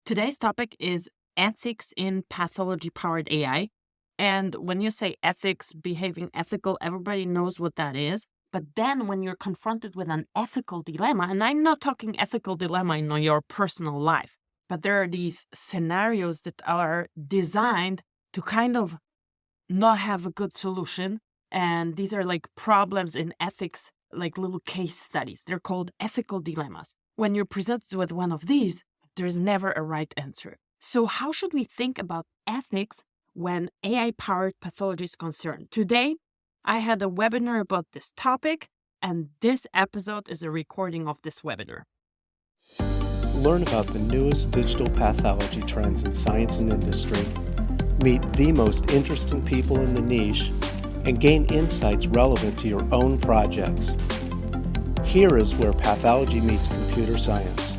Today's topic is ethics in pathology-powered AI. And when you say ethics, behaving ethical, everybody knows what that is. But then when you're confronted with an ethical dilemma, and I'm not talking ethical dilemma in your personal life, but there are these scenarios that are designed to kind of not have a good solution. And these are like problems in ethics, like little case studies. They're called ethical dilemmas. When you're presented with one of these, there's never a right answer. So how should we think about ethics when AI-powered pathology is concerned? Today, I had a webinar about this topic, and this episode is a recording of this webinar. Learn about the newest digital pathology trends in science and industry, meet the most interesting people in the niche, and gain insights relevant to your own projects. Here is where pathology meets computer science.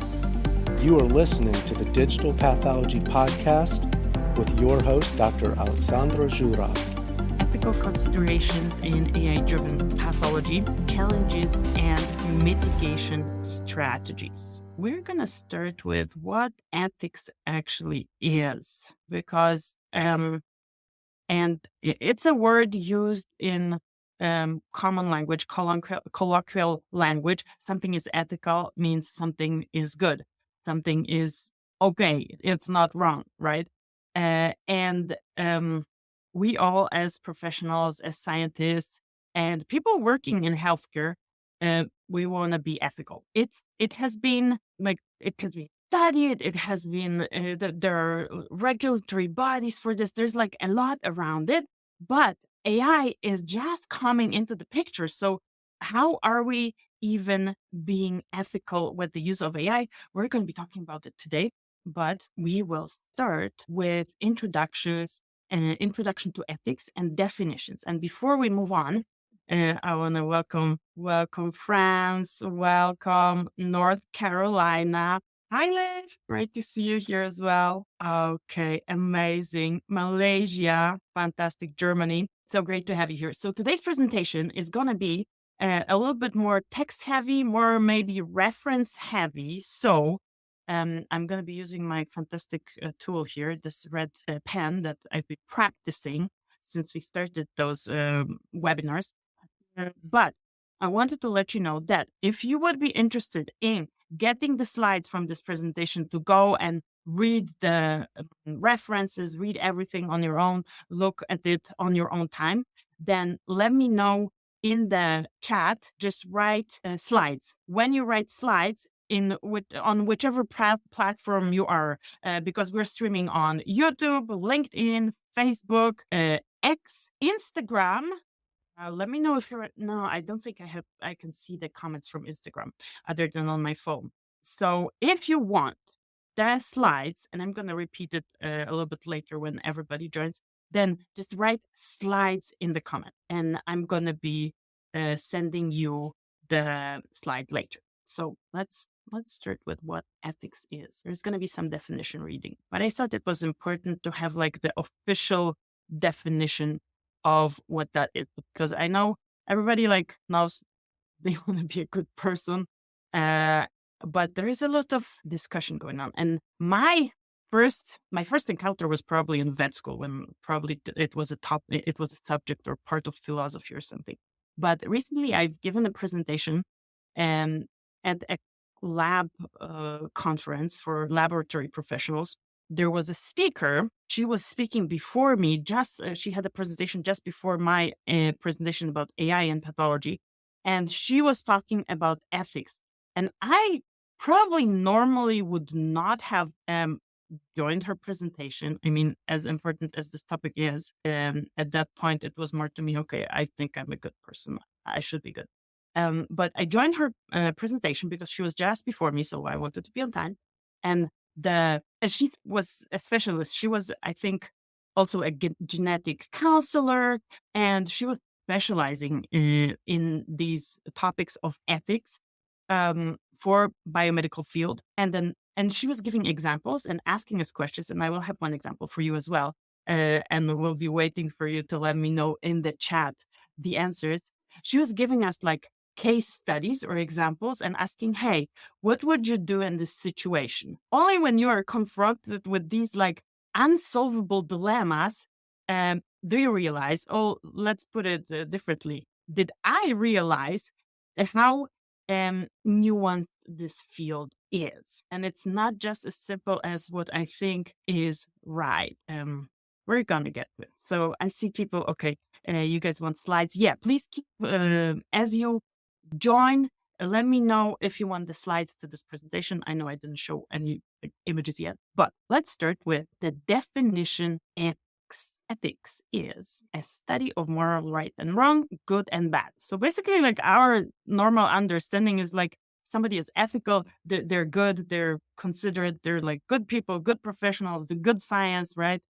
You are listening to the Digital Pathology Podcast with your host, Dr. Alexandra Zuraw. Ethical considerations in AI-driven pathology, challenges, and mitigation strategies. We're going to start with what ethics actually is, because and it's a word used in common language, colloquial language. Something is ethical means something is good. Something is okay. It's not wrong, right? And we all, as professionals, as scientists, and people working in healthcare, we want to be ethical. It has been studied. It has been there are regulatory bodies for this. There's like a lot around it, but AI is just coming into the picture. So how are we even being ethical with the use of AI? We're going to be talking about it today, but we will start with introduction to ethics and definitions. And before we move on, I want to welcome France, welcome North Carolina. Hi, Liv. Great to see you here as well. Okay, amazing. Malaysia, fantastic. Germany. So great to have you here. So today's presentation is going to be a little bit more text heavy, more maybe reference heavy. So I'm going to be using my fantastic tool here, this red pen that I've been practicing since we started those webinars. But I wanted to let you know that if you would be interested in getting the slides from this presentation to go and read the references, read everything on your own, look at it on your own time, then let me know in the chat. Just write slides. When you write slides on whichever platform you are, because we're streaming on YouTube, LinkedIn, Facebook, X, Instagram. Let me know if no, I don't think I can see the comments from Instagram other than on my phone. So if you want the slides, and I'm going to repeat it a little bit later when everybody joins, then just write slides in the comment, and I'm going to be sending you the slide later. So let's start with what ethics is. There's going to be some definition reading, but I thought it was important to have like the official definition of what that is, because I know everybody like knows they want to be a good person, but there is a lot of discussion going on. And my first encounter was probably in vet school, when probably it was a subject or part of philosophy or something. But recently I've given a presentation at a lab conference for laboratory professionals. There was a speaker. She was speaking before me. She had a presentation just before my presentation about AI and pathology, and she was talking about ethics. And I probably normally would not have joined her presentation. I mean, as important as this topic is, at that point, it was more to me, okay, I think I'm a good person. I should be good. But I joined her presentation because she was just before me, so I wanted to be on time. And she was a specialist. She was, I think, also a genetic counselor, and she was specializing in these topics of ethics for biomedical field. And she was giving examples and asking us questions. And I will have one example for you as well. And we'll be waiting for you to let me know in the chat the answers. She was giving us like case studies or examples and asking, hey, what would you do in this situation? Only when you are confronted with these like unsolvable dilemmas, do you realize, oh, let's put it differently. Did I realize how nuanced this field is? And it's not just as simple as what I think is right. We're going to get to it. So I see people, okay, you guys want slides? Yeah, please keep, as you join, let me know if you want the slides to this presentation. I know I didn't show any images yet, but let's start with the definition. Ethics is a study of moral right and wrong, good and bad. So basically, like our normal understanding is like somebody is ethical, they're good, they're considerate, they're like good people, good professionals, do good science, right?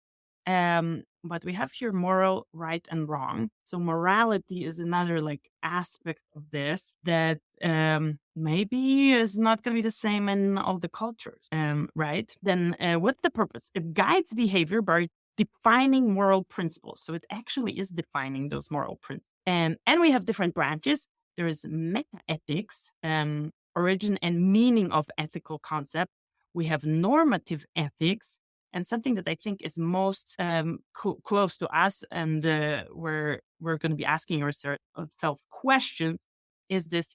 But we have here moral right and wrong. So morality is another like aspect of this that maybe is not going to be the same in all the cultures, right? Then what's the purpose? It guides behavior by defining moral principles. So it actually is defining those moral principles. And we have different branches. There is meta-ethics, origin and meaning of ethical concept. We have normative ethics, and something that I think is most close to us, and where we're going to be asking ourselves questions, is this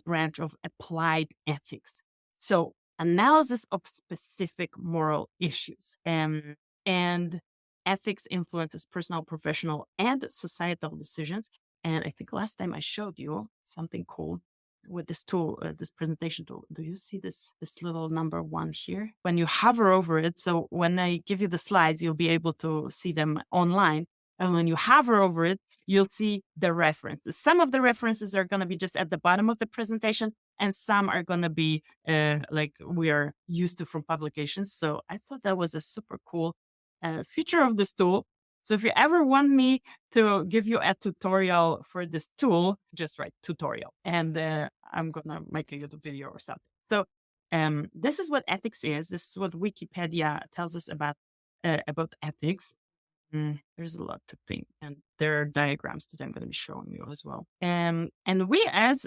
branch of applied ethics. So analysis of specific moral issues. And ethics influences personal, professional, and societal decisions. And I think last time I showed you something cool with this tool, this presentation tool. Do you see this little number 1 here? When you hover over it, so when I give you the slides, you'll be able to see them online. And when you hover over it, you'll see the references. Some of the references are going to be just at the bottom of the presentation, and some are going to be like we are used to from publications. So I thought that was a super cool feature of this tool. So if you ever want me to give you a tutorial for this tool, just write tutorial, and I'm going to make a YouTube video or something. So this is what ethics is. This is what Wikipedia tells us about ethics. There's a lot to think, and there are diagrams that I'm going to be showing you as well. And we as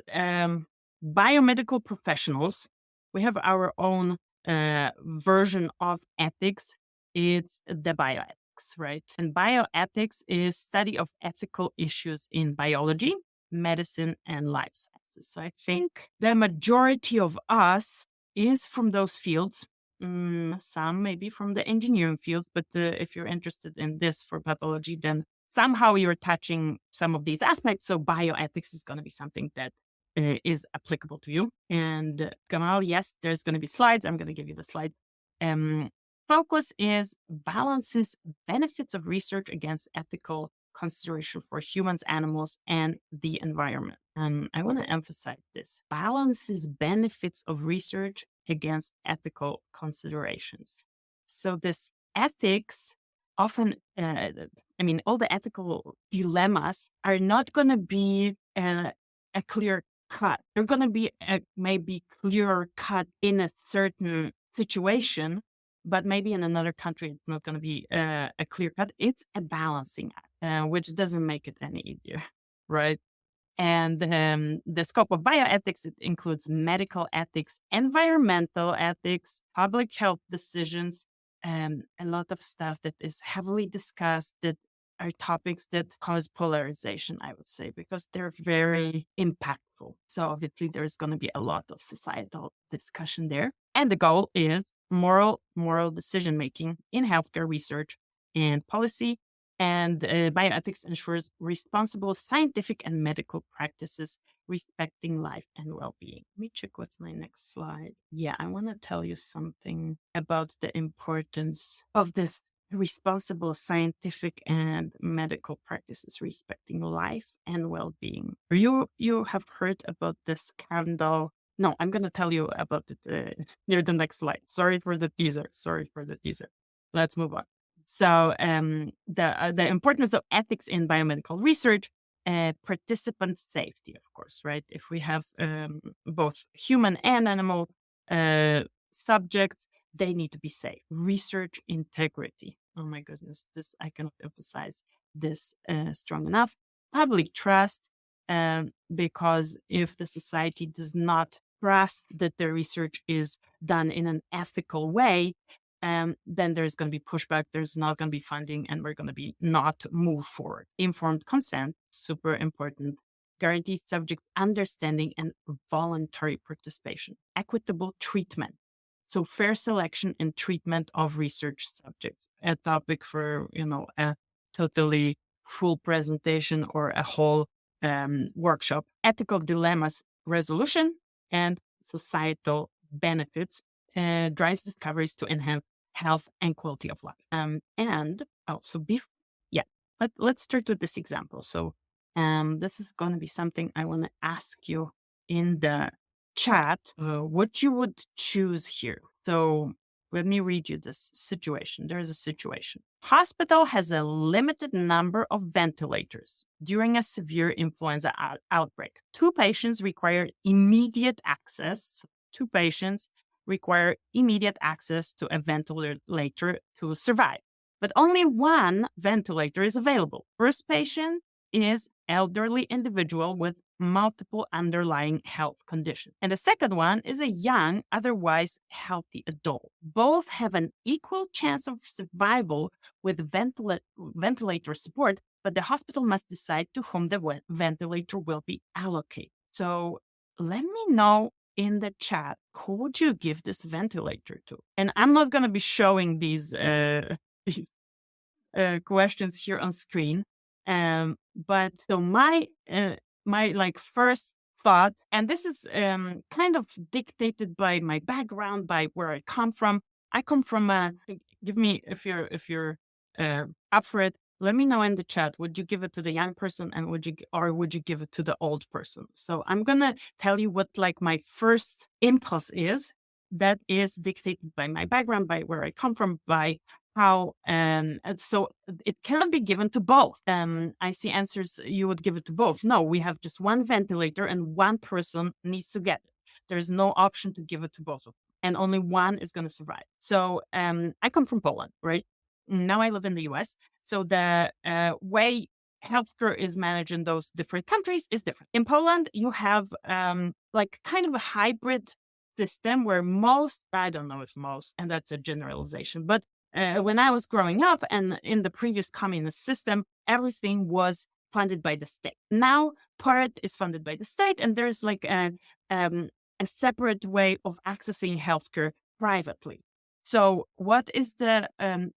biomedical professionals, we have our own version of ethics. It's the bioethics, right? And bioethics is study of ethical issues in biology, medicine, and life sciences. So I think the majority of us is from those fields. Some maybe from the engineering fields, but if you're interested in this for pathology, then somehow you're touching some of these aspects. So bioethics is going to be something that is applicable to you. And Gamal, yes, there's going to be slides. I'm going to give you the slide. Focus is balances benefits of research against ethical consideration for humans, animals, and the environment. I want to emphasize this. Balances benefits of research against ethical considerations. So this ethics often, all the ethical dilemmas are not going to be a clear cut. They're going to be maybe clearer cut in a certain situation, but maybe in another country, it's not going to be a clear cut. It's a balancing act, which doesn't make it any easier, right? And the scope of bioethics, it includes medical ethics, environmental ethics, public health decisions, a lot of stuff that is heavily discussed, that are topics that cause polarization, I would say, because they're very impactful. So obviously there's going to be a lot of societal discussion there. And the goal is moral decision-making in healthcare research and policy. And bioethics ensures responsible scientific and medical practices respecting life and well-being. Let me check what's my next slide. Yeah, I want to tell you something about the importance of this responsible scientific and medical practices respecting life and well-being. You have heard about the scandal. No, I'm going to tell you about it near the next slide. Sorry for the teaser. Let's move on. So the importance of ethics in biomedical research, participant safety, of course, right? If we have both human and animal subjects, they need to be safe. Research integrity. Oh my goodness, this I cannot emphasize this strong enough. Public trust, because if the society does not trust that the research is done in an ethical way, then there's going to be pushback, there's not going to be funding, and we're going to be not move forward. Informed consent, super important. Guarantees subjects understanding and voluntary participation. Equitable treatment. So fair selection and treatment of research subjects. A topic for, a totally full presentation or a whole workshop. Ethical dilemmas resolution and societal benefits drives discoveries to enhance health and quality of life. Let's start with this example. So this is going to be something I want to ask you in the chat, what you would choose here. So let me read you this situation. There's a situation. Hospital has a limited number of ventilators during a severe influenza outbreak. Two patients require immediate access. Two patients require immediate access to a ventilator to survive. But only one ventilator is available. First patient is elderly individual with multiple underlying health conditions. And the second one is a young, otherwise healthy adult. Both have an equal chance of survival with ventilator support, but the hospital must decide to whom the ventilator will be allocated. So let me know in the chat, who would you give this ventilator to? And I'm not going to be showing these questions here on screen. But so my first thought, and this is kind of dictated by my background, by where I come from. I come from give me, if you're up for it, let me know in the chat. Would you give it to the young person, and would you give it to the old person? So I'm gonna tell you what my first impulse is. That is dictated by my background, by where I come from, by how, so it cannot be given to both. I see answers, you would give it to both. No, we have just one ventilator and one person needs to get it. There's no option to give it to both of them, and only one is going to survive. So I come from Poland, right? Now I live in the US. So the way healthcare is managed in those different countries is different. In Poland, you have kind of a hybrid system where I don't know if most, and that's a generalization, but when I was growing up and in the previous communist system, everything was funded by the state. Now, part is funded by the state, and there's a separate way of accessing healthcare privately. So, what is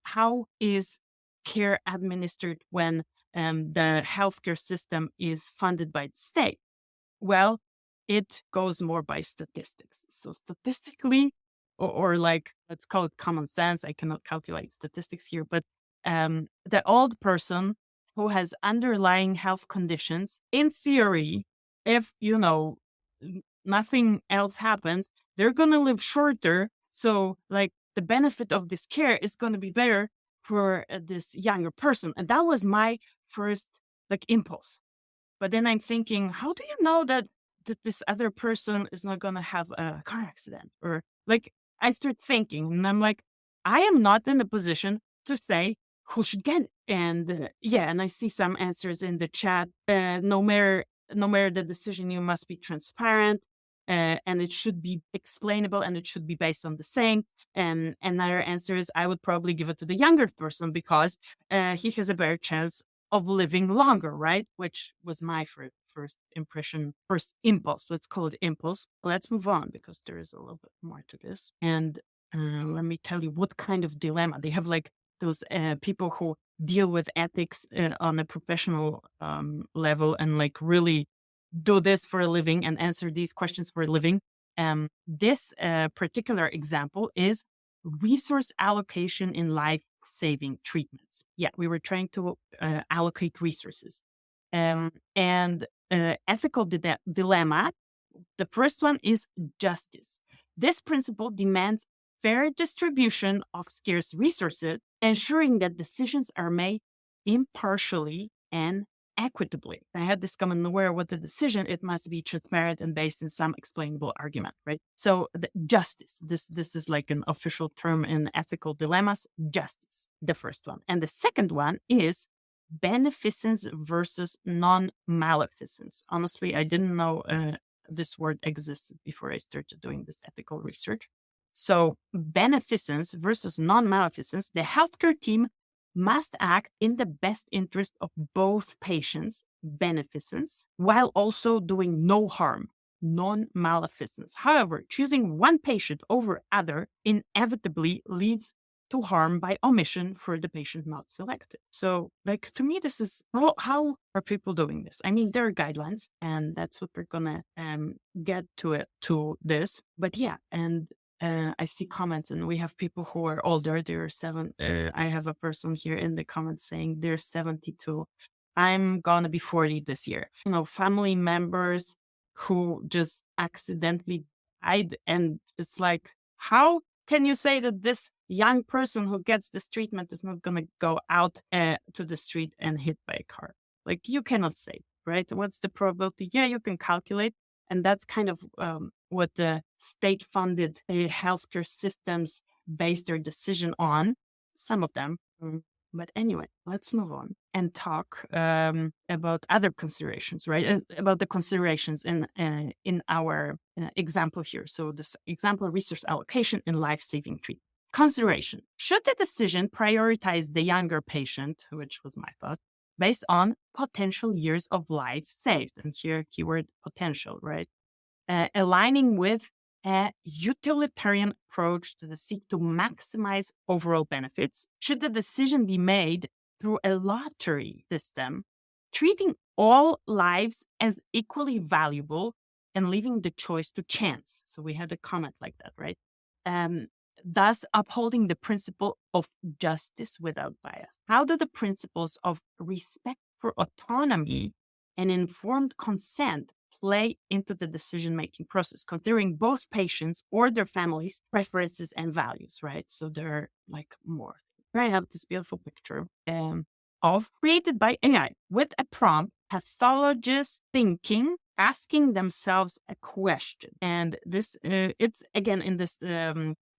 how is care administered when the healthcare system is funded by the state? Well, it goes more by statistics. So, statistically, or let's call it common sense. I cannot calculate statistics here, but the old person who has underlying health conditions, in theory, if nothing else happens, they're going to live shorter. So the benefit of this care is going to be better for this younger person. And that was my first impulse. But then I'm thinking, how do you know that this other person is not going to have a car accident? Or I start thinking, and I'm I am not in a position to say who should get it. And and I see some answers in the chat. No matter the decision, you must be transparent, and it should be explainable, and it should be based on the same. And another answer is, I would probably give it to the younger person because he has a better chance of living longer, right? Which was my first impression, first impulse. Let's call it impulse. Let's move on because there is a little bit more to this. And let me tell you what kind of dilemma they have. Those people who deal with ethics on a professional level and really do this for a living and answer these questions for a living. This particular example is resource allocation in life-saving treatments. Yeah, we were trying to allocate resources. And ethical dilemma. The first one is justice. This principle demands fair distribution of scarce resources, ensuring that decisions are made impartially and equitably. I had this come unaware with the decision, it must be transparent and based in some explainable argument, right? So the justice, this is an official term in ethical dilemmas, justice, the first one. And the second one is beneficence versus non-maleficence. Honestly, I didn't know this word existed before I started doing this ethical research. So, beneficence versus non-maleficence, the healthcare team must act in the best interest of both patients, beneficence, while also doing no harm, non-maleficence. However, choosing one patient over other inevitably leads to harm by omission for the patient not selected. So, like, to me, this is how are people doing this? I mean, there are guidelines, and that's what we're gonna get to this. But yeah, and I see comments, and we have people who are older. They're I have a person here in the comments saying they're 72. I'm gonna be 40 this year. Family members who just accidentally died, and it's like, how can you say that this young person who gets this treatment is not going to go out to the street and hit by a car? Like, you cannot say, right? What's the probability? Yeah, you can calculate. And that's kind of what the state-funded healthcare systems base their decision on. Some of them. But anyway, let's move on and talk about other considerations, right? About the considerations in our example here. So this example, resource allocation in life-saving treatment. Consideration. Should the decision prioritize the younger patient, which was my thought, based on potential years of life saved? And here, keyword potential, right? Aligning with a utilitarian approach to the seek to maximize overall benefits. Should the decision be made through a lottery system, treating all lives as equally valuable and leaving the choice to chance? So we had a comment like that, right? Thus upholding the principle of justice without bias. How do the principles of respect for autonomy and informed consent play into the decision-making process, considering both patients or their families' preferences and values, right? So there are like more. Here I have this beautiful picture of created by AI with a prompt, pathologists thinking, asking themselves a question. And this, it's again in this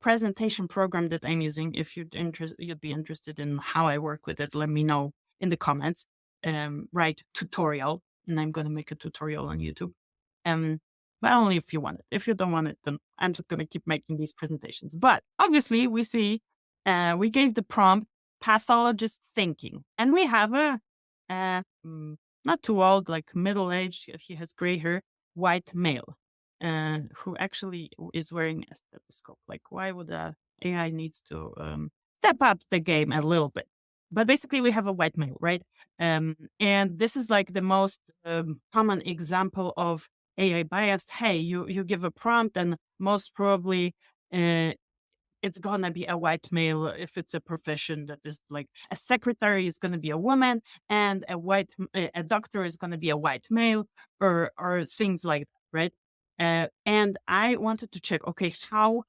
presentation program that I'm using. If you'd be interested in how I work with it, let me know in the comments. Write tutorial, and I'm going to make a tutorial on YouTube. But only if you want it. If you don't want it, then I'm just going to keep making these presentations. But obviously, we see we gave the prompt pathologist thinking, and we have a not too old, like middle-aged. He has gray hair, white male, who actually is wearing a stethoscope. Like, why would AI needs to step up the game a little bit? But basically, we have a white male, right? And this is like the most common example of AI bias. Hey, you give a prompt, and most probably it's gonna be a white male if it's a profession that is like a secretary is gonna be a woman, and a doctor is gonna be a white male, or things like that, right? And I wanted to check, okay, how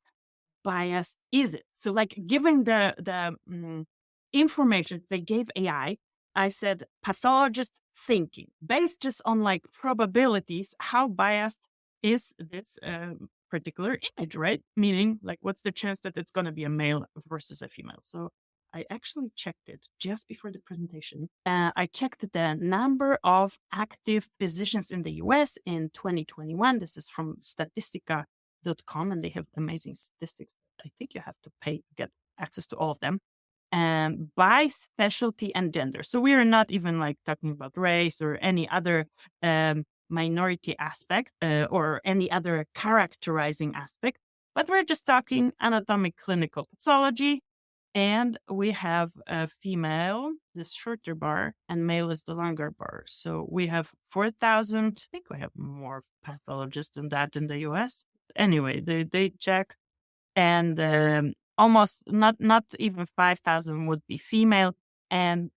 biased is it? So, like, given the information they gave AI, I said pathologist thinking based just on like probabilities. How biased is this particular image, right? Meaning, like, what's the chance that it's going to be a male versus a female? So I actually checked it just before the presentation. I checked the number of active physicians in the US in 2021. This is from statistica.com, and they have amazing statistics. I think you have to pay to get access to all of them. By specialty and gender. So we are not even like talking about race or any other minority aspect or any other characterizing aspect, but we're just talking anatomic clinical pathology. And we have a female, this shorter bar, and male is the longer bar. So we have 4,000. I think we have more pathologists than that in the US. Anyway, they checked, and almost not even 5,000 would be female, and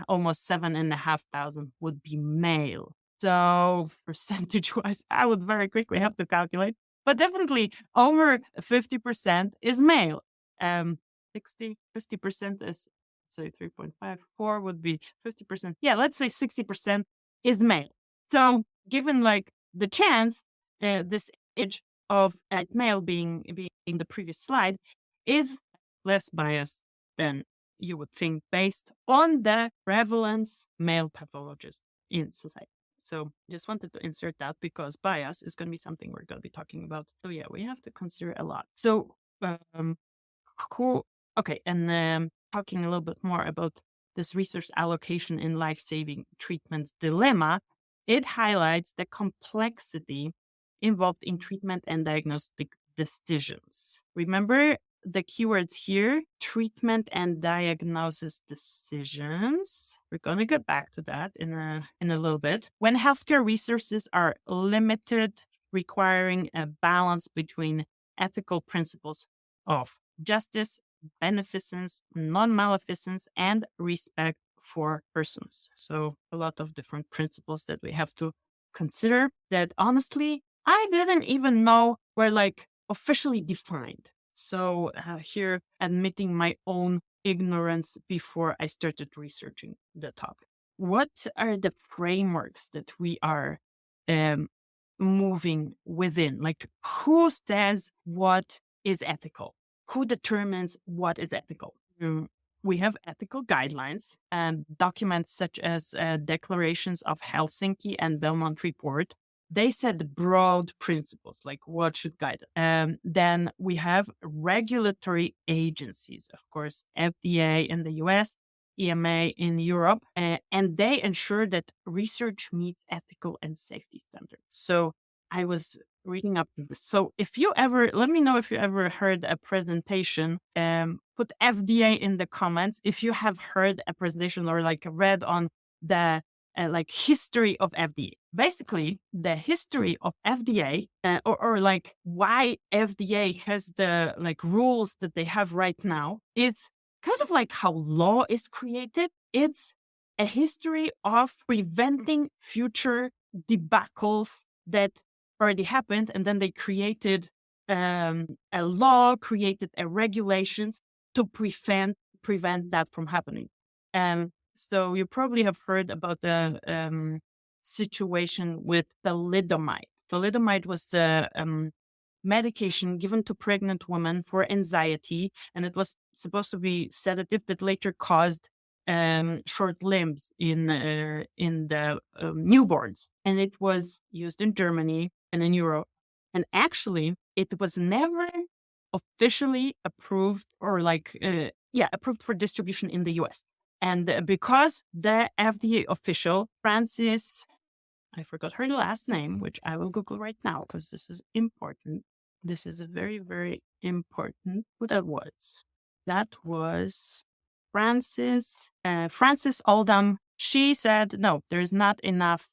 almost 7,500 would be male. So percentage-wise, I would very quickly have to calculate, but definitely over 50% is male. 50% is, say 3.5, 4 would be 50%. Yeah, let's say 60% is male. So given like the chance, this image of male being the previous slide is less biased than you would think, based on the prevalence male pathologists in society. So just wanted to insert that because bias is going to be something we're going to be talking about. So yeah, we have to consider a lot. So cool. Okay, and talking a little bit more about this resource allocation in life-saving treatments dilemma, it highlights the complexity involved in treatment and diagnostic decisions. Remember the keywords here: treatment and diagnosis decisions. We're going to get back to that in a little bit. When healthcare resources are limited, requiring a balance between ethical principles of justice, beneficence, non-maleficence, and respect for persons. So a lot of different principles that we have to consider that honestly, I didn't even know were like officially defined. So here, admitting my own ignorance before I started researching the topic. What are the frameworks that we are moving within? Like, who says what is ethical? Who determines what is ethical? We have ethical guidelines and documents such as declarations of Helsinki and Belmont Report. They set broad principles, like what should guide it. Then we have regulatory agencies, of course, FDA in the US, EMA in Europe, and they ensure that research meets ethical and safety standards. So I was reading up this. So if you ever, let me know if you ever heard a presentation, put FDA in the comments if you have heard a presentation or like read on the like history of FDA. Basically, the history of FDA or like why FDA has the like rules that they have right now is kind of like how law is created. It's a history of preventing future debacles that already happened, and then they created a law, created a regulations to prevent that from happening. So you probably have heard about the situation with thalidomide. Thalidomide was the medication given to pregnant women for anxiety, and it was supposed to be sedative that later caused short limbs in the newborns, and it was used in Germany and in Europe. And actually, it was never officially approved or approved for distribution in the US. And because the FDA official, Francis, I forgot her last name, which I will Google right now because this is important. This is a very, very important. Who that was? That was Francis Oldham. She said, no, there's not enough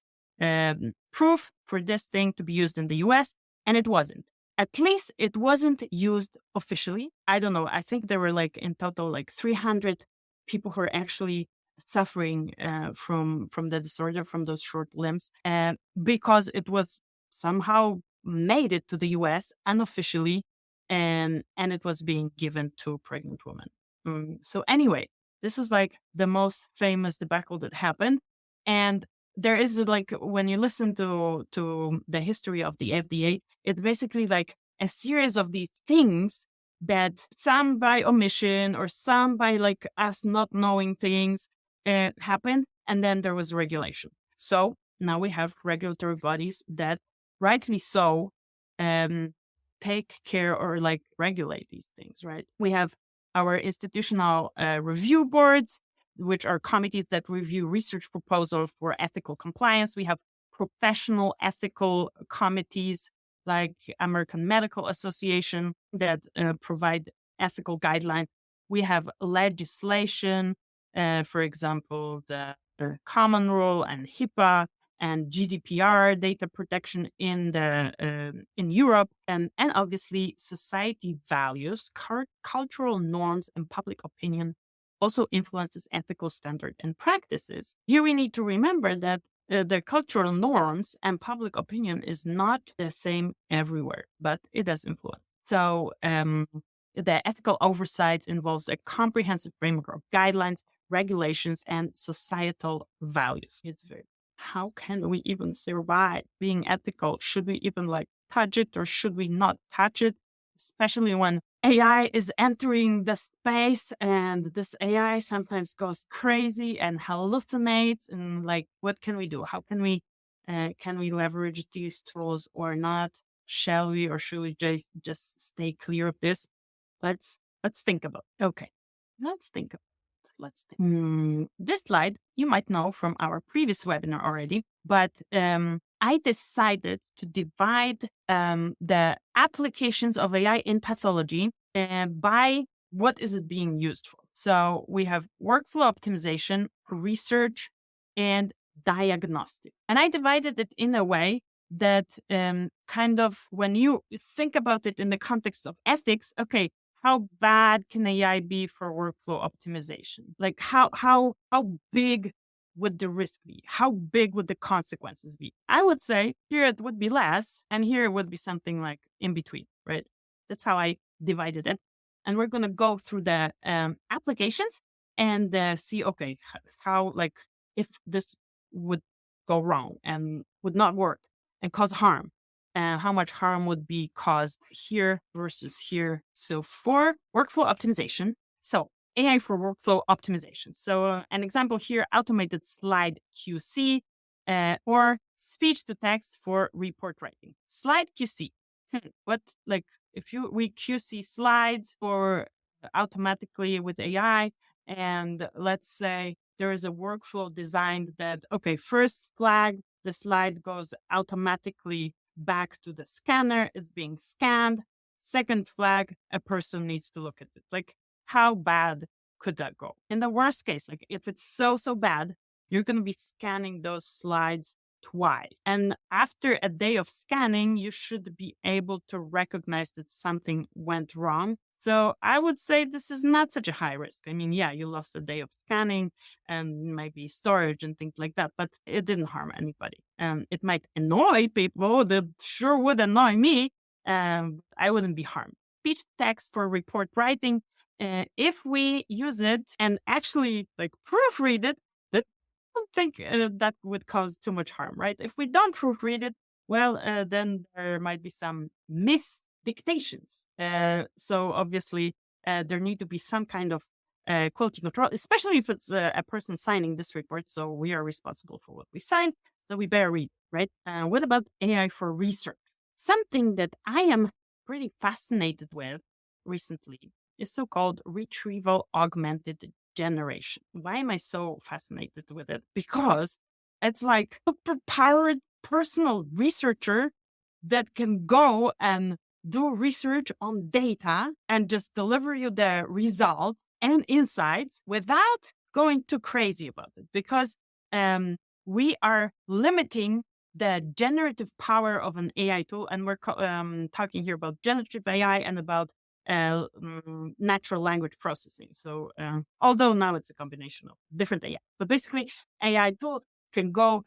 proof for this thing to be used in the US. And it wasn't. At least it wasn't used officially. I don't know. I think there were like in total like 300 people who are actually suffering from the disorder, from those short limbs, because it was somehow made it to the US unofficially, and it was being given to pregnant women. So anyway, this was like the most famous debacle that happened. And there is like, when you listen to the history of the FDA, it's basically like a series of these things that some by omission or some by like us not knowing things happened. And then there was regulation. So now we have regulatory bodies that rightly so take care or like regulate these things, right? We have our institutional review boards, which are committees that review research proposals for ethical compliance. We have professional ethical committees like American Medical Association that provide ethical guidelines. We have legislation, for example, the Common Rule and HIPAA and GDPR, data protection in Europe, and obviously society values, cultural norms, and public opinion also influences ethical standards and practices. Here we need to remember that the cultural norms and public opinion is not the same everywhere, but it does influence. So the ethical oversight involves a comprehensive framework of guidelines, regulations, and societal values. How can we even survive being ethical? Should we even like touch it or should we not touch it? Especially when AI is entering the space, and this AI sometimes goes crazy and hallucinates. And like, what can we do? How can we leverage these tools or not? Shall we, or should we just stay clear of this? Let's think about. Okay, let's think. Let's think. This slide you might know from our previous webinar already, but I decided to divide the applications of AI in pathology by what is it being used for. So we have workflow optimization, research, and diagnostic. And I divided it in a way that kind of, when you think about it in the context of ethics, okay, how bad can AI be for workflow optimization? Like how big would the risk be? How big would the consequences be? I would say here it would be less, and here it would be something like in between, right? That's how I divided it. And we're gonna go through the applications and see, okay, how, like, if this would go wrong and would not work and cause harm, and how much harm would be caused here versus here. So for workflow optimization, so AI for workflow optimization. So an example here, automated slide QC or speech to text for report writing. Slide QC. What, like, if we QC slides for automatically with AI, and let's say there is a workflow designed that, okay, first flag, the slide goes automatically back to the scanner, it's being scanned. Second flag, a person needs to look at it. Like, how bad could that go? In the worst case, like if it's so bad, you're going to be scanning those slides twice. And after a day of scanning, you should be able to recognize that something went wrong. So I would say this is not such a high risk. I mean, yeah, you lost a day of scanning and maybe storage and things like that, but it didn't harm anybody. It might annoy people. That sure would annoy me. I wouldn't be harmed. Speech text for report writing. If we use it and actually like proofread it, that I don't think that would cause too much harm, right? If we don't proofread it, well, then there might be some misdictations. So obviously, there need to be some kind of quality control, especially if it's a person signing this report. So we are responsible for what we sign. So we better read, right? What about AI for research? Something that I am pretty fascinated with recently is so-called retrieval augmented generation. Why am I so fascinated with it? Because it's like a superpowered personal researcher that can go and do research on data and just deliver you the results and insights without going too crazy about it. Because we are limiting the generative power of an AI tool. And we're talking here about generative AI and about natural language processing. So although now it's a combination of different AI, but basically AI tool can go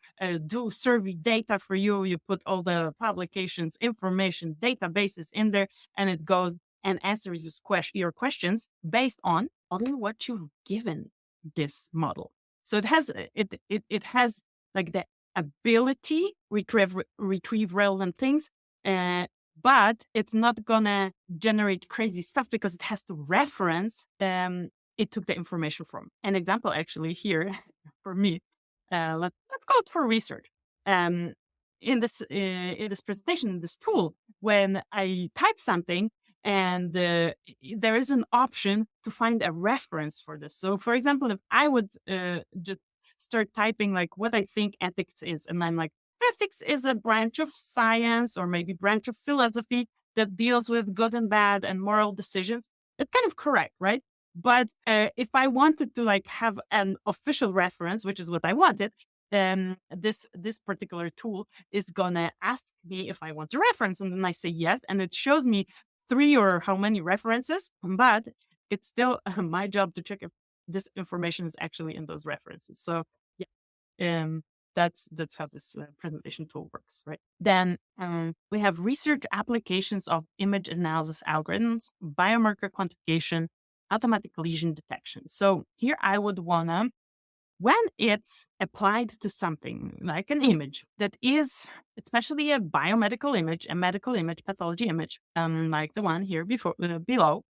do survey data for you. You put all the publications, information, databases in there, and it goes and answers your questions based on what you've given this model. So it has like the ability retrieve relevant things, but it's not gonna generate crazy stuff because it has to reference it took the information from. An example actually here for me. Let's go for research. In this presentation, in this tool, when I type something and there is an option to find a reference for this. So, for example, if I would just start typing like what I think ethics is, and I'm like, ethics is a branch of science or maybe branch of philosophy that deals with good and bad and moral decisions. It's kind of correct, right? But if I wanted to like have an official reference, which is what I wanted, this particular tool is gonna ask me if I want to reference, and then I say yes, and it shows me 3 or how many references. But it's still my job to check if this information is actually in those references. So yeah, that's how this presentation tool works, right? Then we have research applications of image analysis algorithms, biomarker quantification, automatic lesion detection. So here I would wanna when it's applied to something like an image that is, especially a biomedical image, a medical image, pathology image, like the one here below,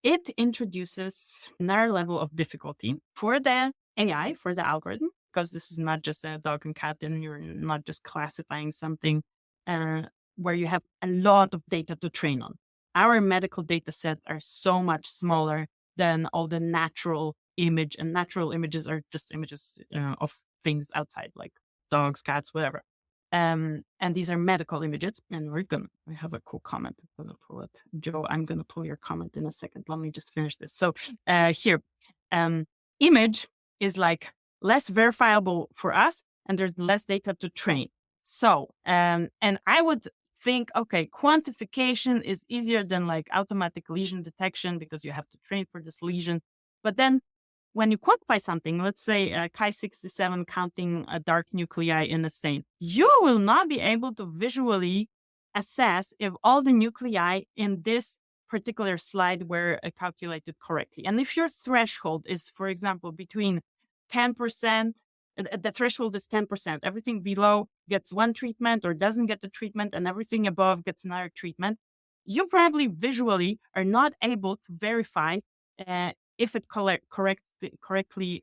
it introduces another level of difficulty for the AI, for the algorithm, because this is not just a dog and cat, and you're not just classifying something where you have a lot of data to train on. Our medical data set are so much smaller than all the natural image, and natural images are just images of things outside, like dogs, cats, whatever. And these are medical images, and we have a cool comment. I'm gonna pull it. Joe, I'm gonna pull your comment in a second. Let me just finish this. So here, image is like less verifiable for us, and there's less data to train. So, and I would think, okay, quantification is easier than like automatic lesion detection because you have to train for this lesion. But then when you quantify something, let's say Chi-67 counting a dark nuclei in a stain, you will not be able to visually assess if all the nuclei in this particular slide were calculated correctly. And if your threshold is, for example, between 10%, the threshold is 10%, everything below gets one treatment or doesn't get the treatment, and everything above gets another treatment, you probably visually are not able to verify if it correctly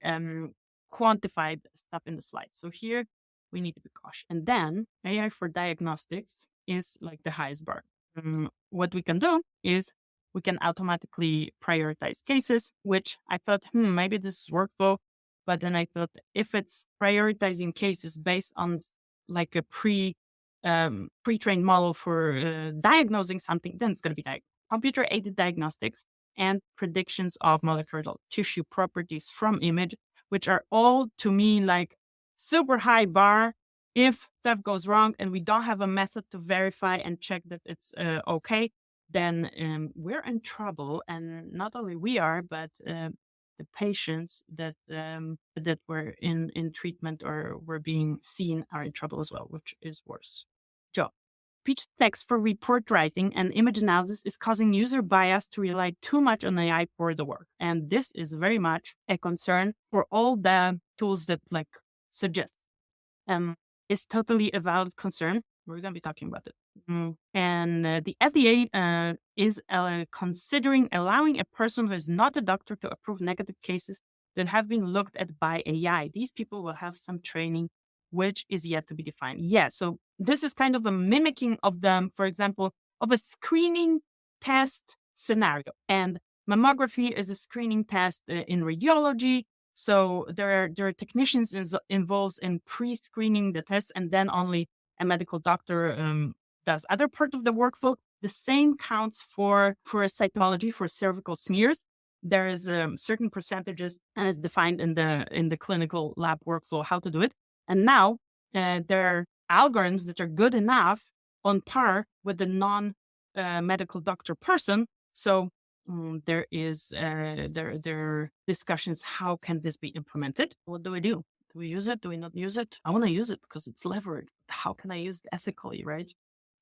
quantified stuff in the slide. So here we need to be cautious. And then AI for diagnostics is like the highest bar. What we can do is we can automatically prioritize cases, which I thought, maybe this is workflow. But then I thought, if it's prioritizing cases based on like a pre-trained model for diagnosing something, then it's going to be like computer-aided diagnostics and predictions of molecular tissue properties from image, which are all, to me, like super high bar. If stuff goes wrong and we don't have a method to verify and check that it's okay, then we're in trouble. And not only we are, but the patients that were in treatment or were being seen are in trouble as well, which is worse. Joe. Speech text for report writing and image analysis is causing user bias to rely too much on AI for the work. And this is very much a concern for all the tools that like suggest. It's totally a valid concern. We're going to be talking about it. And the FDA is considering allowing a person who is not a doctor to approve negative cases that have been looked at by AI. These people will have some training, which is yet to be defined. Yeah, so this is kind of a mimicking of them, for example, of a screening test scenario. And mammography is a screening test in radiology. So there are technicians involved in pre-screening the test, and then only a medical doctor does other part of the workflow. The same counts for cytology, for cervical smears. There is certain percentages, and it's defined in the clinical lab workflow how to do it. And now there are algorithms that are good enough on par with the non-medical doctor person. So there are discussions. How can this be implemented? What do we do? Do we use it? Do we not use it? I want to use it because it's leveraged. How can I use it ethically, right?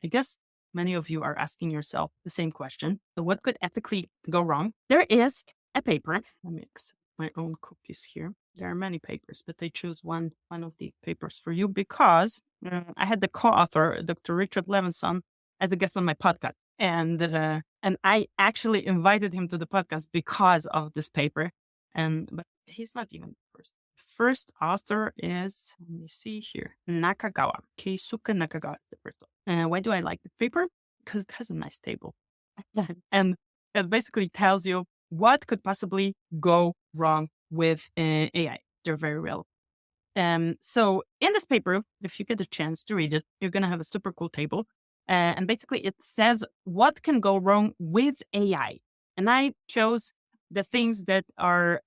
I guess many of you are asking yourself the same question. So what could ethically go wrong? There is a paper. Let me accept my own cookies here. There are many papers, but I choose one of the papers for you because I had the co-author, Dr. Richard Levinson, as a guest on my podcast. And I actually invited him to the podcast because of this paper. But he's not even the first. First author is, let me see here, Nakagawa. Keisuke Nakagawa is the first author. Why do I like the paper? Because it has a nice table. And it basically tells you what could possibly go wrong with AI. They're very relevant. So in this paper, if you get a chance to read it, you're going to have a super cool table. And basically it says what can go wrong with AI. And I chose the things that are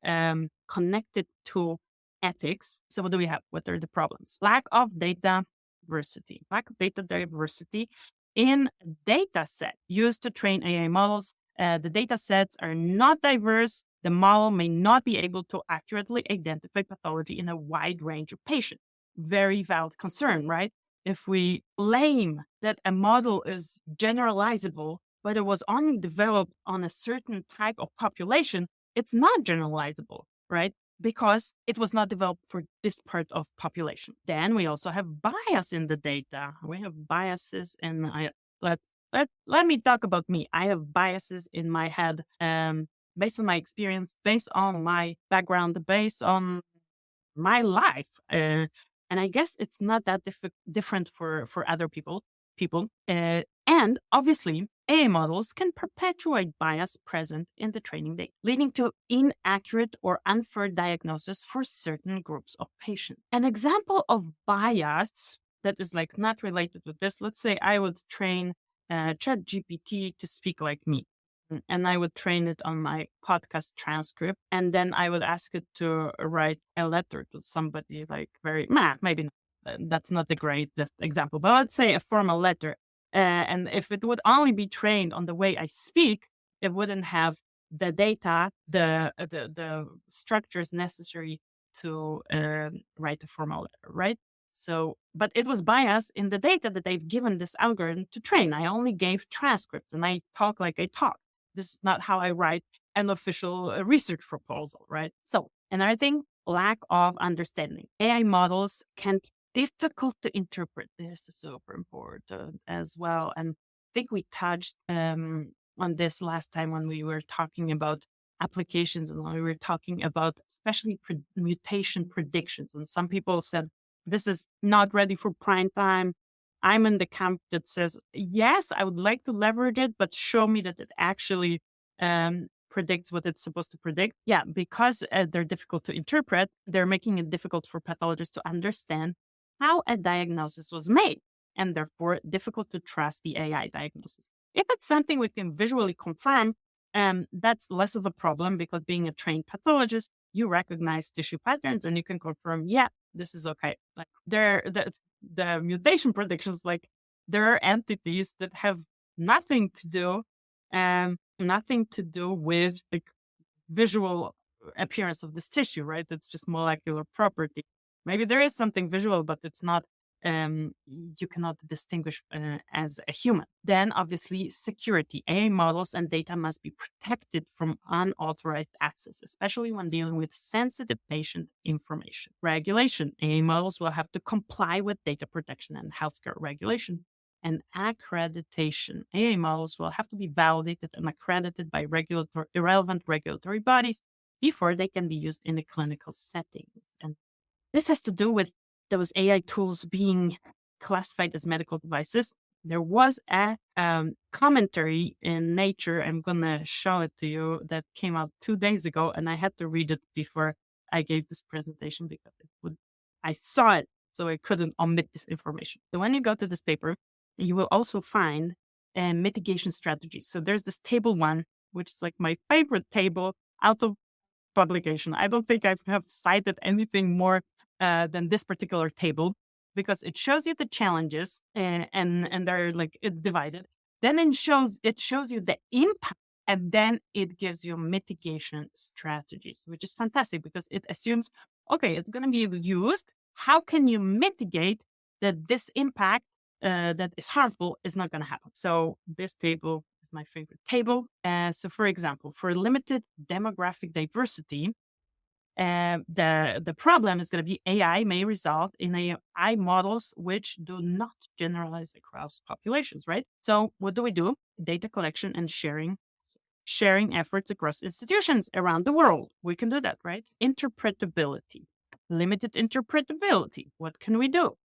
connected to ethics. So what do we have? What are the problems? Lack of data diversity. Lack of data diversity in data set used to train AI models. The data sets are not diverse. The model may not be able to accurately identify pathology in a wide range of patients. Very valid concern, right? If we claim that a model is generalizable, but it was only developed on a certain type of population, it's not generalizable, right? because it was not developed for this part of population. Then we also have bias in the data. We have biases in let me talk about me. I have biases in my head, based on my experience, based on my background, based on my life. And I guess it's not that different for other people. And obviously, AI models can perpetuate bias present in the training data, leading to inaccurate or unfair diagnosis for certain groups of patients. An example of bias that is like not related to this, let's say I would train ChatGPT to speak like me. And I would train it on my podcast transcript. And then I would ask it to write a letter to somebody like maybe not, that's not the greatest example, but let's say a formal letter. And if it would only be trained on the way I speak, it wouldn't have the data, the structures necessary to write a formal letter, right? So, but it was biased in the data that they've given this algorithm to train. I only gave transcripts and I talk like I talk. This is not how I write an official research proposal, right? So another thing, lack of understanding. AI models can be difficult to interpret. This is super important as well. And I think we touched on this last time when we were talking about applications and when we were talking about especially mutation predictions. And some people said, this is not ready for prime time. I'm in the camp that says, yes, I would like to leverage it, but show me that it actually predicts what it's supposed to predict. Yeah, because they're difficult to interpret, they're making it difficult for pathologists to understand how a diagnosis was made, and therefore difficult to trust the AI diagnosis. If it's something we can visually confirm, that's less of a problem because being a trained pathologist, you recognize tissue patterns and you can confirm, yeah, this is okay. Like the mutation predictions, like there are entities that have nothing to do with like visual appearance of this tissue, right? It's just molecular property. Maybe there is something visual, but it's not, you cannot distinguish as a human. Then obviously security. AI models and data must be protected from unauthorized access, especially when dealing with sensitive patient information. Regulation. AI models will have to comply with data protection and healthcare regulation. And accreditation. AI models will have to be validated and accredited by relevant regulatory bodies before they can be used in the clinical settings. And this has to do with those AI tools being classified as medical devices. There was a commentary in Nature, I'm going to show it to you, that came out 2 days ago, and I had to read it before I gave this presentation because I saw it, so I couldn't omit this information. So when you go to this paper, you will also find mitigation strategies. So there's this table 1, which is like my favorite table out of publication. I don't think I have cited anything more than this particular table because it shows you the challenges and they're like divided. Then it shows you the impact, and then it gives you mitigation strategies, which is fantastic because it assumes, okay, it's going to be used. How can you mitigate that this impact that is harmful is not going to happen? So this table is my favorite table. So for example, for limited demographic diversity, the problem is going to be AI may result in AI models which do not generalize across populations, right? So what do? Data collection and sharing efforts across institutions around the world. We can do that, right? Interpretability. Limited interpretability. What can we do?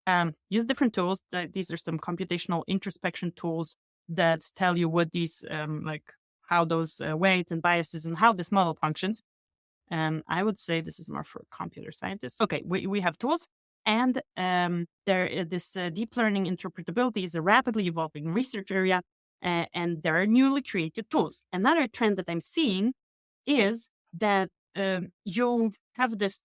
Use different tools. These are some computational introspection tools that tell you what these, how those weights and biases and how this model functions. I would say this is more for computer scientists. Okay, we have tools, and this deep learning interpretability is a rapidly evolving research area, and there are newly created tools. Another trend that I'm seeing is that you'll have this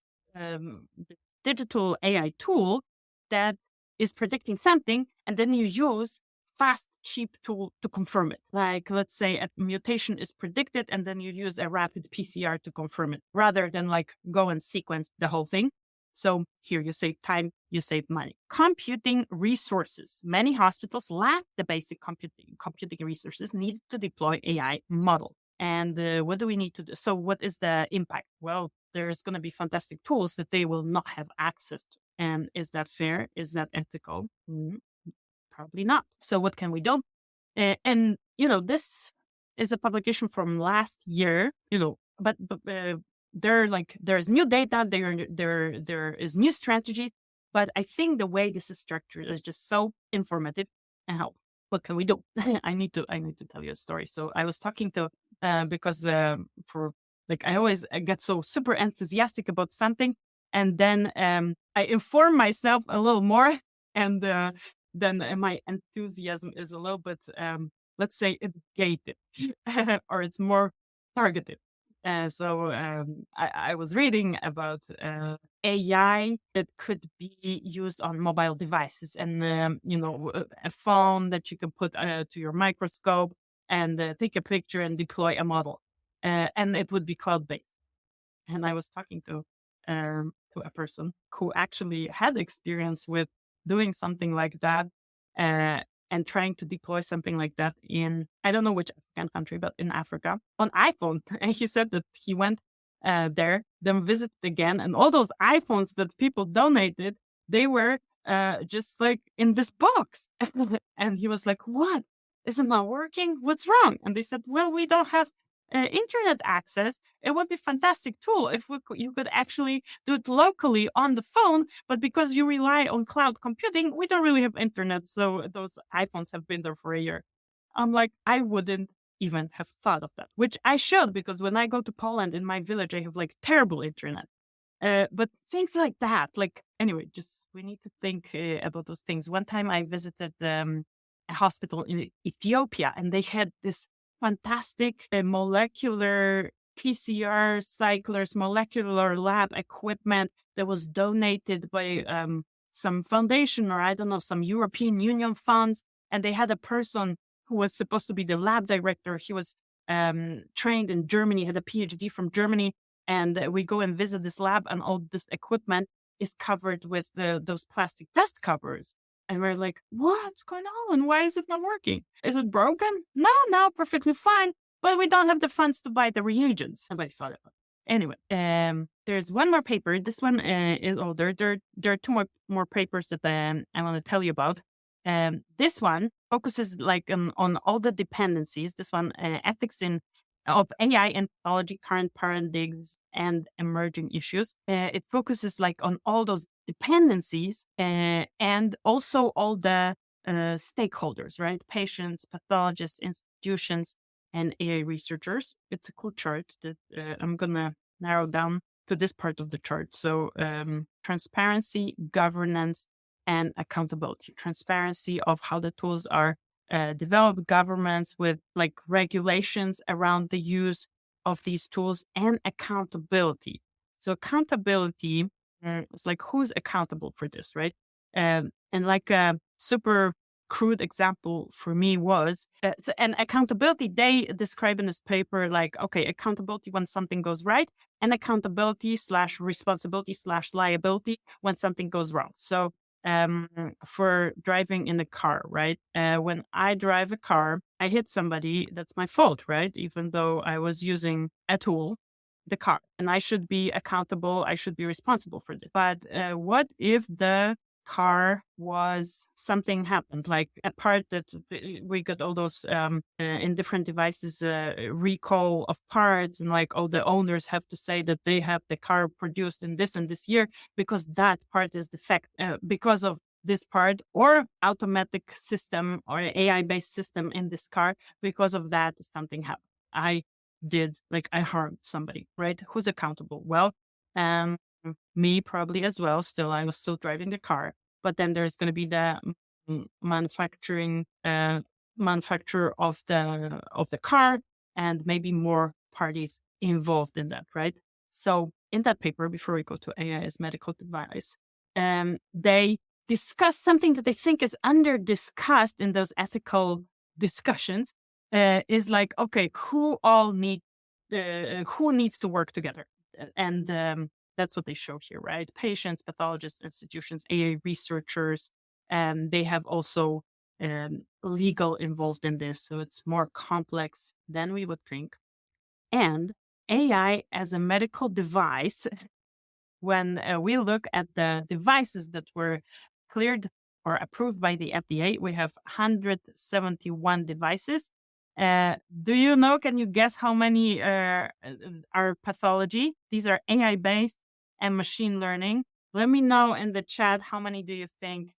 digital AI tool that is predicting something, and then you use fast, cheap tool to confirm it. Like, let's say a mutation is predicted, and then you use a rapid PCR to confirm it, rather than like go and sequence the whole thing. So here you save time, you save money. Computing resources. Many hospitals lack the basic computing resources needed to deploy AI model. And what do we need to do? So what is the impact? Well, there's going to be fantastic tools that they will not have access to. And is that fair? Is that ethical? Probably not. So what can we do? And this is a publication from last year. But there's new data. There is new strategies. But I think the way this is structured is just so informative. And how? What can we do? I need to tell you a story. So I was talking to because for like I get so super enthusiastic about something, and then I inform myself a little more, and then my enthusiasm is a little bit, let's say, it's gated, or it's more targeted. I was reading about AI that could be used on mobile devices, and a phone that you can put to your microscope and take a picture and deploy a model, and it would be cloud based. And I was talking to a person who actually had experience with doing something like that, uh, and trying to deploy something like that in, I don't know which African country, but in Africa on iPhone. And he said that he went there, then visited again, and all those iPhones that people donated, they were just like in this box. And he was like, "What? Is it not working? What's wrong?" And they said, "Well, we don't have internet access. It would be a fantastic tool if you could actually do it locally on the phone, but because you rely on cloud computing, we don't really have internet. So those iPhones have been there for a year." I'm like, I wouldn't even have thought of that, which I should, because when I go to Poland in my village, I have like terrible internet. But things like that, like, anyway, just we need to think about those things. One time I visited a hospital in Ethiopia, and they had this fantastic molecular PCR cyclers, molecular lab equipment that was donated by some foundation, or I don't know, some European Union funds. And they had a person who was supposed to be the lab director. He was trained in Germany, had a PhD from Germany. And we go and visit this lab, and all this equipment is covered with those plastic dust covers. And we're like, "What's going on? Why is it not working? Is it broken?" No, perfectly fine. But we don't have the funds to buy the reagents. And I thought about it. Anyway, there's one more paper. This one is older. There are two more papers that I want to tell you about. This one focuses like on all the dependencies. This one, ethics in of AI and pathology, current paradigms and emerging issues. It focuses like on all those dependencies, and also all the stakeholders, right? Patients, pathologists, institutions, and AI researchers. It's a cool chart that I'm gonna narrow down to this part of the chart. So transparency, governance, and accountability. Transparency of how the tools are developed, governments with like regulations around the use of these tools, and accountability. So accountability is like, who's accountable for this, right? And like a super crude example for me was, and accountability, they describe in this paper like, okay, accountability when something goes right, and accountability / responsibility / liability when something goes wrong. So for driving in a car, right? When I drive a car, I hit somebody, that's my fault, right? Even though I was using a tool, the car, and I should be accountable. I should be responsible for this. But what if the car was, something happened, like a part that we got all those in different devices, recall of parts, and like all the owners have to say that they have the car produced in this and this year because that part is defect, because of this part, or automatic system or AI based system in this car, because of that something happened. I harmed somebody, right? Who's accountable? Well, um, me probably as well. Still, I was still driving the car, but then there's going to be the manufacturer of the car, and maybe more parties involved in that, right? So in that paper, before we go to AI as medical device, they discuss something that they think is under discussed in those ethical discussions, is like, okay, who needs to work together? And that's what they show here, right? Patients, pathologists, institutions, AI researchers, and they have also legal involved in this. So it's more complex than we would think. And AI as a medical device, when we look at the devices that were cleared or approved by the FDA, we have 171 devices. Do you know, can you guess how many are pathology? These are AI based and machine learning. Let me know in the chat how many do you think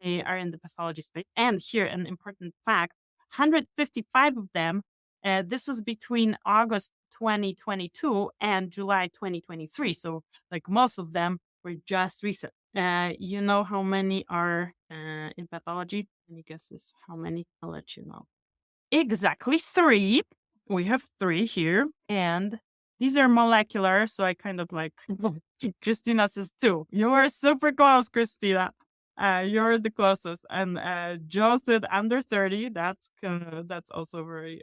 are in the pathology space. And here, an important fact, 155 of them, this was between August 2022 and July 2023. So like most of them were just recent. You know how many are in pathology? Any guesses how many? I'll let you know. Exactly 3. We have 3 here, and these are molecular. So I kind of like Christina says 2. You are super close, Christina. You're the closest, and Joe said under 30. That's also very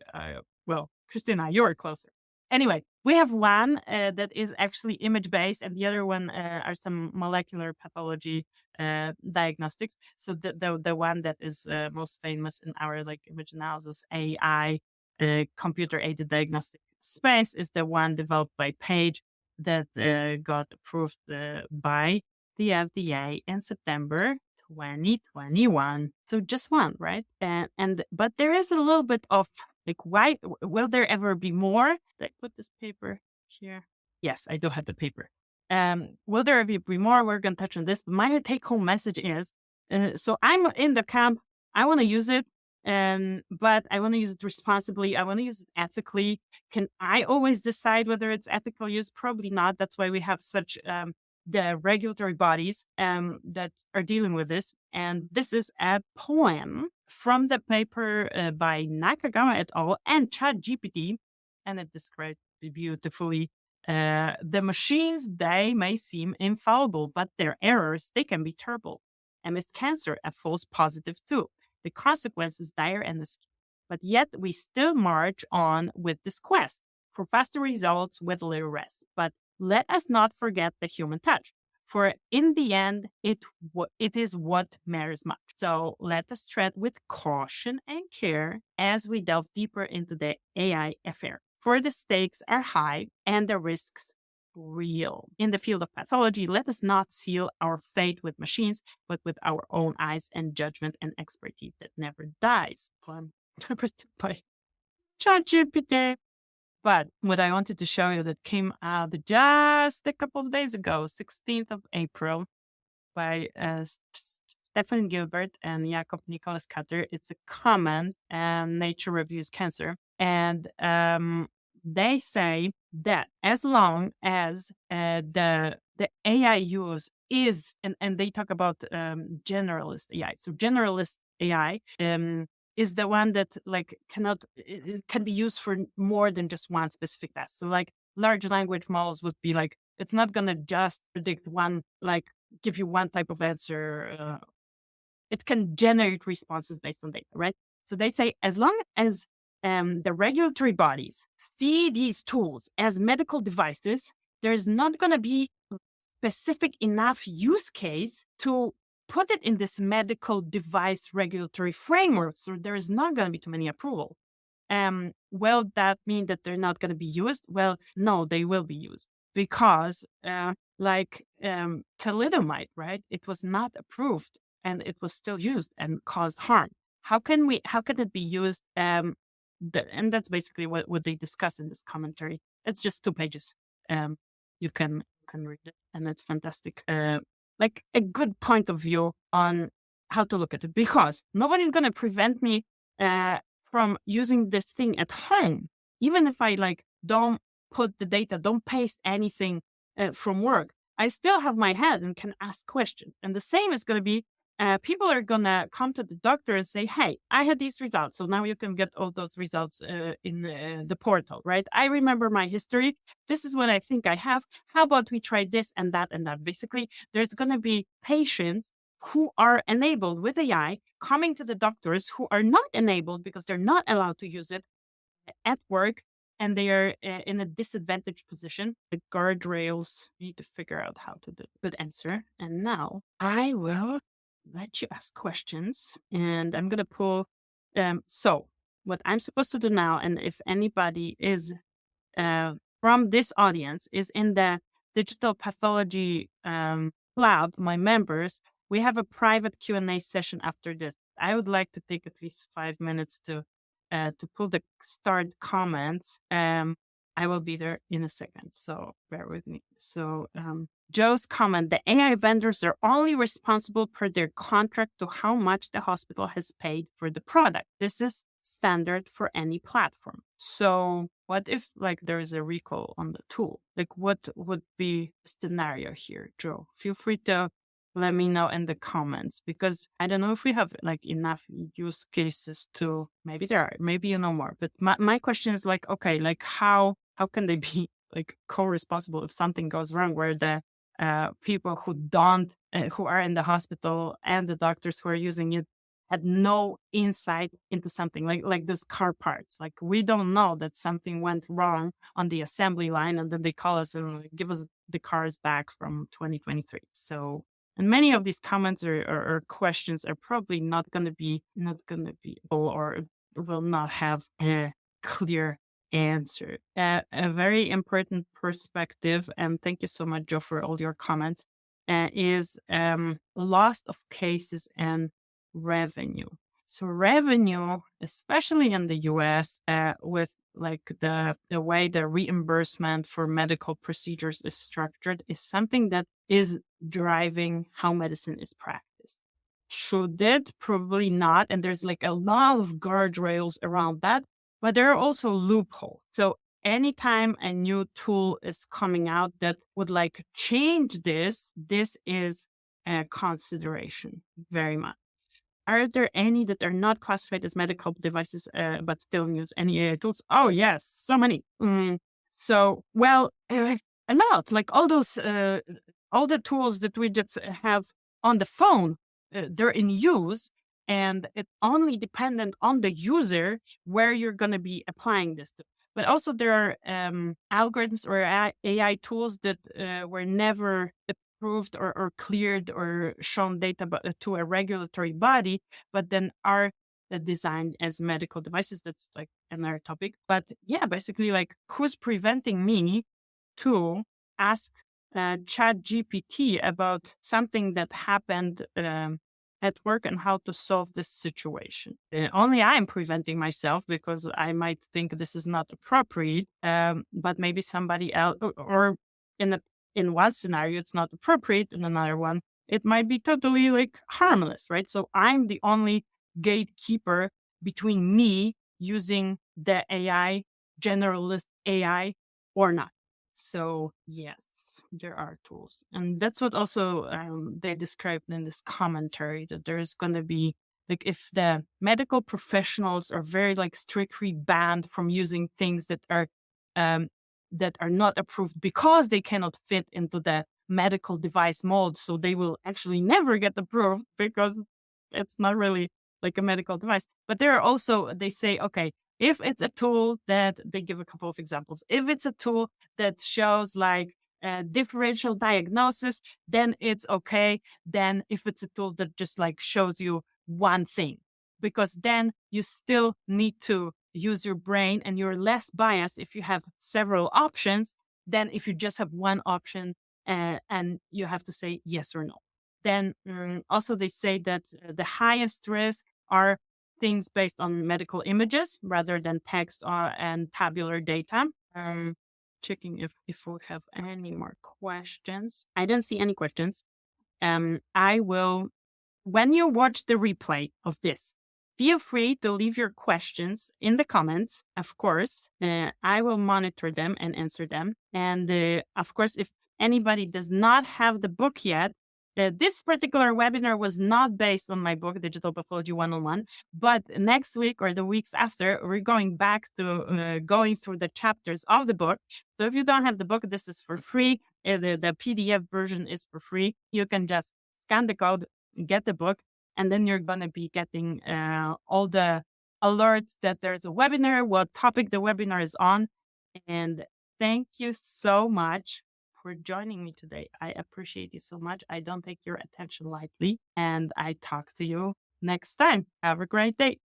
well. Christina, you're closer. Anyway, we have one that is actually image based, and the other one are some molecular pathology diagnostics. So the one that is most famous in our like image analysis AI computer aided diagnostic space is the one developed by Page that got approved by the FDA in September 2021. So just one, right? But there is a little bit of like, why will there ever be more? Did I put this paper here? Yes, I do have the paper. Will there ever be more? We're going to touch on this. But my take home message is so I'm in the camp. I want to use it, but I want to use it responsibly. I want to use it ethically. Can I always decide whether it's ethical use? Probably not. That's why we have such the regulatory bodies that are dealing with this. And this is a poem from the paper by Nakagawa et al. And ChatGPT, and it describes beautifully. The machines, they may seem infallible, but their errors, they can be terrible. And with cancer, a false positive too. The consequence is dire and risky. But yet we still march on with this quest for faster results with little rest. But let us not forget the human touch, for in the end, it is what matters much. So let us tread with caution and care as we delve deeper into the AI affair. For the stakes are high and the risks real. In the field of pathology, let us not seal our fate with machines, but with our own eyes and judgment and expertise that never dies. Interpreted by ChatGPT. But what I wanted to show you that came out just a couple of days ago, 16th of April, by Stephen Gilbert and Jakob Nicholas Cutter. It's a comment, Nature Reviews Cancer. And they say that as long as the AI use is, and they talk about generalist AI. So generalist AI is the one that like it can be used for more than just one specific task. So like large language models would be like, it's not going to just predict one, like give you one type of answer. It can generate responses based on data, right? So they say as long as the regulatory bodies see these tools as medical devices, there's not going to be specific enough use case to put it in this medical device regulatory framework. So there is not going to be too many approval. Will that mean that they're not going to be used? Well, no, they will be used because thalidomide, right? It was not approved and it was still used and caused harm. How can it be used? And that's basically what they discuss in this commentary. It's just 2 pages. You can read it, and it's fantastic. Like a good point of view on how to look at it, because nobody's going to prevent me from using this thing at home, even if I like don't put the data, don't paste anything from work. I still have my head and can ask questions. And the same is going to be people are going to come to the doctor and say, hey, I had these results. So now you can get all those results in the portal, right? I remember my history. This is what I think I have. How about we try this and that and that? Basically, there's going to be patients who are enabled with AI coming to the doctors who are not enabled because they're not allowed to use it at work. And they are in a disadvantaged position. The guardrails need to figure out how to do a good answer. And now I will let you ask questions, and I'm going to pull. So what I'm supposed to do now, and if anybody is from this audience is in the digital pathology club, my members, we have a private Q&A session after this. I would like to take at least 5 minutes to pull the start comments. I will be there in a second, so bear with me. So Joe's comment, the AI vendors are only responsible per their contract to how much the hospital has paid for the product. This is standard for any platform. So what if like there is a recall on the tool? Like what would be a scenario here, Joe? Feel free to let me know in the comments, because I don't know if we have like enough use cases to, maybe there are, maybe you know more. But my question is like, okay, like how can they be like co-responsible if something goes wrong, where the people who don't, who are in the hospital and the doctors who are using it had no insight into something like those car parts. Like we don't know that something went wrong on the assembly line, and then they call us and like, give us the cars back from 2023. So, and many of these comments or questions are probably not going to be or will not have a clear answer. A very important perspective, and thank you so much, Joe, for all your comments, is loss of cases and revenue. So revenue, especially in the US, with like the way the reimbursement for medical procedures is structured, is something that is driving how medicine is practiced. Should it? Probably not. And there's like a lot of guardrails around that, but there are also loopholes. So anytime a new tool is coming out that would like change this is a consideration very much. Are there any that are not classified as medical devices, but still use any AI tools? Oh, yes, so many. So, well, a lot, like all those, all the tools that we just have on the phone, they're in use, and it's only dependent on the user where you're going to be applying this to. But also there are algorithms or AI tools that were never approved or cleared or shown data to a regulatory body, but then are designed as medical devices. That's like another topic. But yeah, basically, like who's preventing me to ask Chat GPT about something that happened at work and how to solve this situation? Only I'm preventing myself because I might think this is not appropriate, but maybe somebody else, or in one scenario, it's not appropriate. In another one, it might be totally like harmless, right? So I'm the only gatekeeper between me using the AI, generalist AI, or not. So yes, there are tools. And that's what also they described in this commentary, that there's going to be, like, if the medical professionals are very like strictly banned from using things that are not approved because they cannot fit into the medical device mold. So they will actually never get approved because it's not really like a medical device. But there are also, they say, okay, if it's a tool that, they give a couple of examples, if it's a tool that shows like differential diagnosis, then it's okay. Then if it's a tool that just like shows you one thing, because then you still need to use your brain and you're less biased if you have several options than if you just have one option and you have to say yes or no. Then also they say that the highest risk are things based on medical images rather than text and tabular data. Checking if we have any more questions. I don't see any questions. I will, when you watch the replay of this, feel free to leave your questions in the comments. Of course, I will monitor them and answer them. And of course, if anybody does not have the book yet, this particular webinar was not based on my book, Digital Pathology 101, but next week or the weeks after, we're going back to going through the chapters of the book. So if you don't have the book, this is for free. The PDF version is for free. You can just scan the code, get the book, and then you're going to be getting all the alerts that there's a webinar, what topic the webinar is on. And thank you so much for joining me today. I appreciate you so much. I don't take your attention lightly, and I talk to you next time. Have a great day.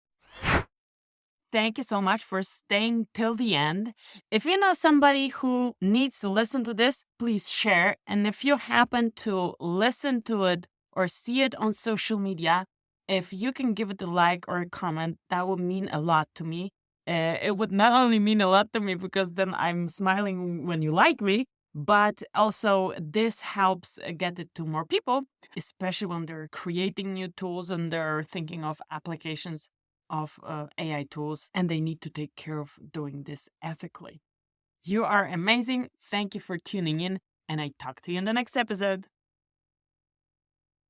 Thank you so much for staying till the end. If you know somebody who needs to listen to this, please share. And if you happen to listen to it or see it on social media, if you can give it a like or a comment, that would mean a lot to me. It would not only mean a lot to me because then I'm smiling when you like me, but also this helps get it to more people, especially when they're creating new tools and they're thinking of applications of AI tools, and they need to take care of doing this ethically. You are amazing. Thank you for tuning in, and I talk to you in the next episode.